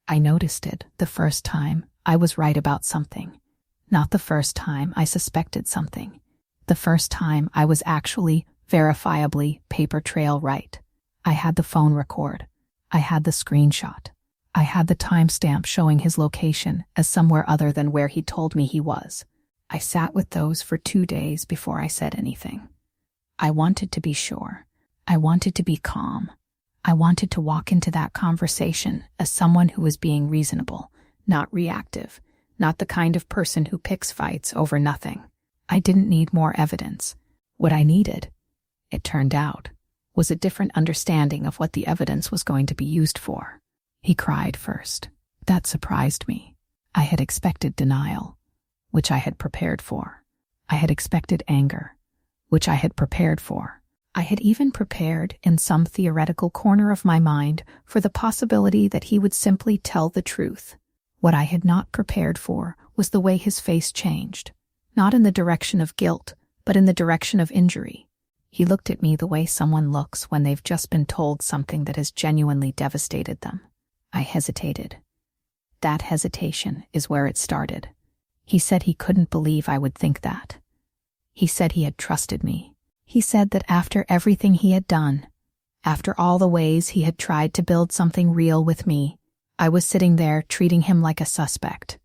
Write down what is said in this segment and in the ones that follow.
I noticed it the first time I was right about something. Not the first time I suspected something. The first time I was actually, verifiably, paper trail right. I had the phone record. I had the screenshot. I had the timestamp showing his location as somewhere other than where he told me he was. I sat with those for 2 days before I said anything. I wanted to be sure. I wanted to be calm. I wanted to walk into that conversation as someone who was being reasonable, not reactive, not the kind of person who picks fights over nothing. I didn't need more evidence. What I needed, it turned out, was a different understanding of what the evidence was going to be used for. He cried first. That surprised me. I had expected denial, which I had prepared for. I had expected anger, which I had prepared for. I had even prepared, in some theoretical corner of my mind, for the possibility that he would simply tell the truth. What I had not prepared for was the way his face changed, not in the direction of guilt, but in the direction of injury. He looked at me the way someone looks when they've just been told something that has genuinely devastated them. I hesitated. That hesitation is where it started. He said he couldn't believe I would think that. He said he had trusted me. He said that after everything he had done, after all the ways he had tried to build something real with me, I was sitting there treating him like a suspect.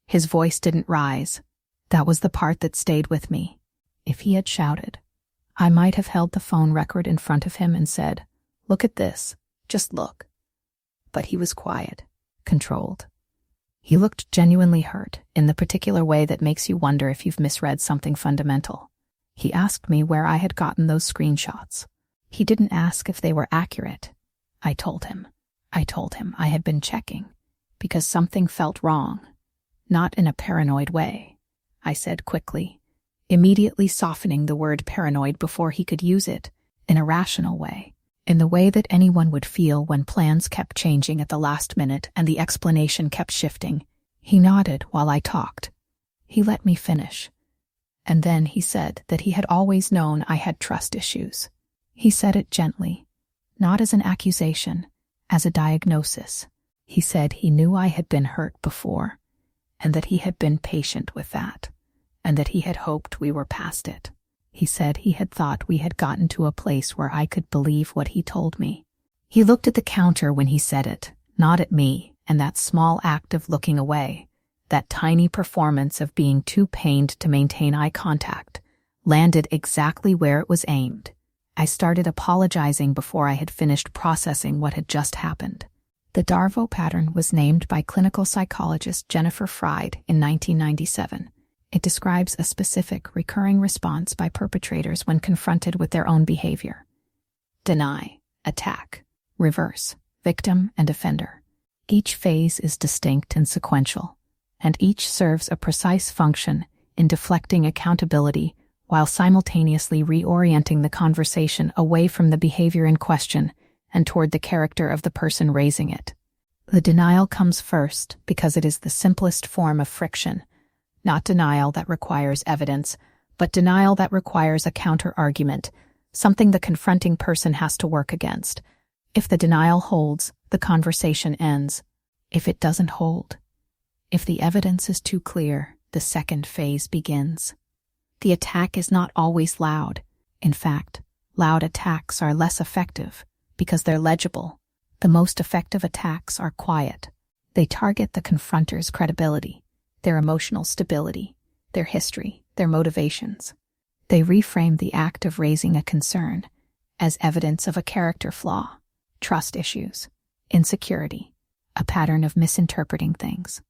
His voice didn't rise. That was the part that stayed with me. If he had shouted, I might have held the phone record in front of him and said, "Look at this, just look." But he was quiet, controlled. He looked genuinely hurt, in the particular way that makes you wonder if you've misread something fundamental. He asked me where I had gotten those screenshots. He didn't ask if they were accurate. I told him I had been checking, because something felt wrong, not in a paranoid way. I said quickly, immediately softening the word paranoid before he could use it, in a rational way, in the way that anyone would feel when plans kept changing at the last minute and the explanation kept shifting. He nodded while I talked. He let me finish. And then he said that he had always known I had trust issues. He said it gently, not as an accusation, as a diagnosis. He said he knew I had been hurt before, and that he had been patient with that, and that he had hoped we were past it. He said he had thought we had gotten to a place where I could believe what he told me. He looked at the counter when he said it, not at me, and that small act of looking away, that tiny performance of being too pained to maintain eye contact, landed exactly where it was aimed. I started apologizing before I had finished processing what had just happened. The DARVO pattern was named by clinical psychologist Jennifer Freyd in 1997. It describes a specific, recurring response by perpetrators when confronted with their own behavior. Deny, attack, reverse, victim, and offender. Each phase is distinct and sequential, and each serves a precise function in deflecting accountability while simultaneously reorienting the conversation away from the behavior in question and toward the character of the person raising it. The denial comes first because it is the simplest form of friction, not denial that requires evidence, but denial that requires a counter-argument, something the confronting person has to work against. If the denial holds, the conversation ends. If it doesn't hold, if the evidence is too clear, the second phase begins. The attack is not always loud. In fact, loud attacks are less effective because they're legible. The most effective attacks are quiet. They target the confronter's credibility, their emotional stability, their history, their motivations. They reframe the act of raising a concern as evidence of a character flaw, trust issues, insecurity, a pattern of misinterpreting things.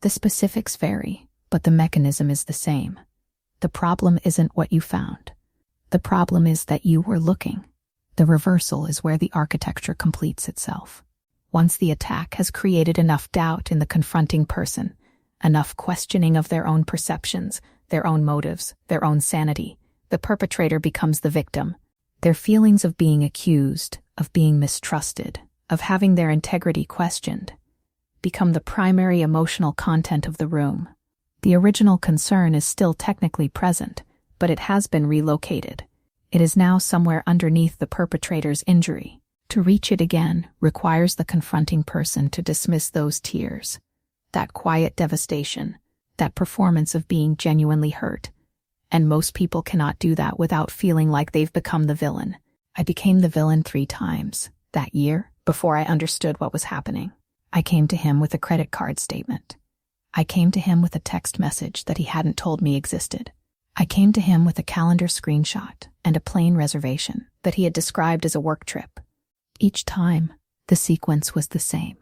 The specifics vary, but the mechanism is the same. The problem isn't what you found. The problem is that you were looking. The reversal is where the architecture completes itself. Once the attack has created enough doubt in the confronting person, enough questioning of their own perceptions, their own motives, their own sanity, the perpetrator becomes the victim. Their feelings of being accused, of being mistrusted, of having their integrity questioned, become the primary emotional content of the room. The original concern is still technically present, but it has been relocated. It is now somewhere underneath the perpetrator's injury. To reach it again requires the confronting person to dismiss those tears, that quiet devastation, that performance of being genuinely hurt. And most people cannot do that without feeling like they've become the villain. I became the villain 3 times that year before I understood what was happening. I came to him with a credit card statement. I came to him with a text message that he hadn't told me existed. I came to him with a calendar screenshot and a plane reservation that he had described as a work trip. Each time, the sequence was the same.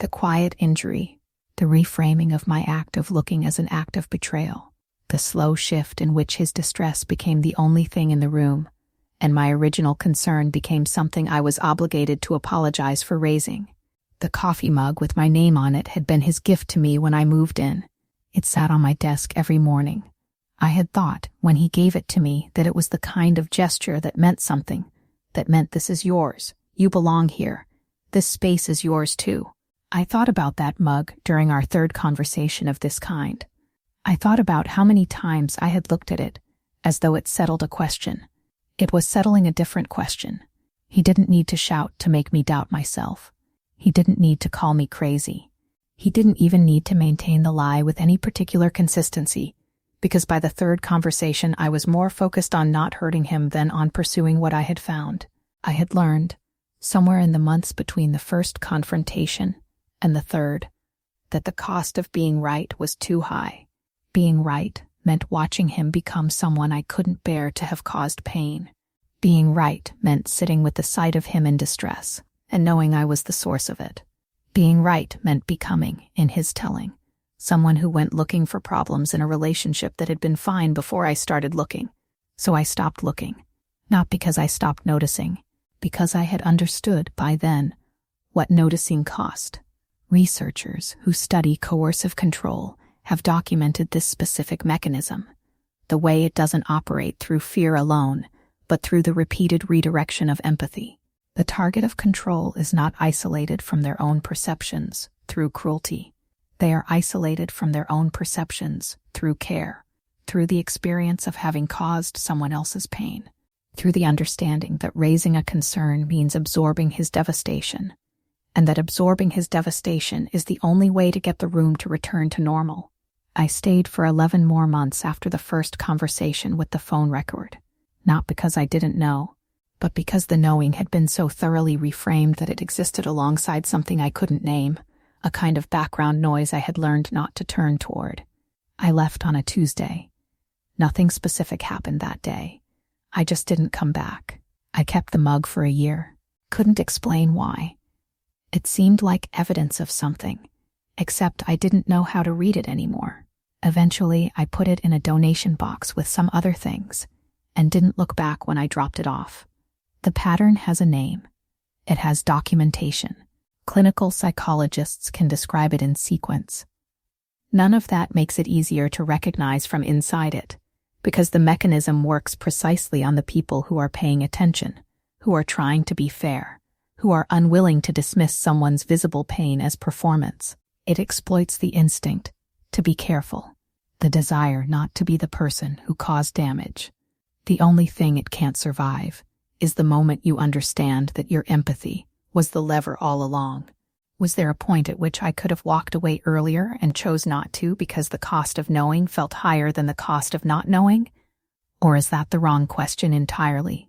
The quiet injury, the reframing of my act of looking as an act of betrayal, the slow shift in which his distress became the only thing in the room, and my original concern became something I was obligated to apologize for raising. The coffee mug with my name on it had been his gift to me when I moved in. It sat on my desk every morning. I had thought, when he gave it to me, that it was the kind of gesture that meant something, that meant this is yours, you belong here, this space is yours too. I thought about that mug during our 3rd conversation of this kind. I thought about how many times I had looked at it, as though it settled a question. It was settling a different question. He didn't need to shout to make me doubt myself. He didn't need to call me crazy. He didn't even need to maintain the lie with any particular consistency, because by the 3rd conversation I was more focused on not hurting him than on pursuing what I had found. I had learned, somewhere in the months between the 1st confrontation and the 3rd, that the cost of being right was too high. Being right meant watching him become someone I couldn't bear to have caused pain. Being right meant sitting with the sight of him in distress and knowing I was the source of it. Being right meant becoming, in his telling, someone who went looking for problems in a relationship that had been fine before I started looking. So I stopped looking. Not because I stopped noticing, because I had understood by then what noticing cost. Researchers who study coercive control have documented this specific mechanism, the way it doesn't operate through fear alone, but through the repeated redirection of empathy. The target of control is not isolated from their own perceptions through cruelty. They are isolated from their own perceptions through care, through the experience of having caused someone else's pain, through the understanding that raising a concern means absorbing his devastation, and that absorbing his devastation is the only way to get the room to return to normal. I stayed for 11 more months after the 1st conversation with the phone record, not because I didn't know, but because the knowing had been so thoroughly reframed that it existed alongside something I couldn't name, a kind of background noise I had learned not to turn toward. I left on a Tuesday. Nothing specific happened that day. I just didn't come back. I kept the mug for a year. Couldn't explain why. It seemed like evidence of something, except I didn't know how to read it anymore. Eventually, I put it in a donation box with some other things, and didn't look back when I dropped it off. The pattern has a name. It has documentation. Clinical psychologists can describe it in sequence. None of that makes it easier to recognize from inside it, because the mechanism works precisely on the people who are paying attention, who are trying to be fair, who are unwilling to dismiss someone's visible pain as performance. It exploits the instinct to be careful, the desire not to be the person who caused damage. The only thing it can't survive is the moment you understand that your empathy was the lever all along. Was there a point at which I could have walked away earlier and chose not to because the cost of knowing felt higher than the cost of not knowing? Or is that the wrong question entirely?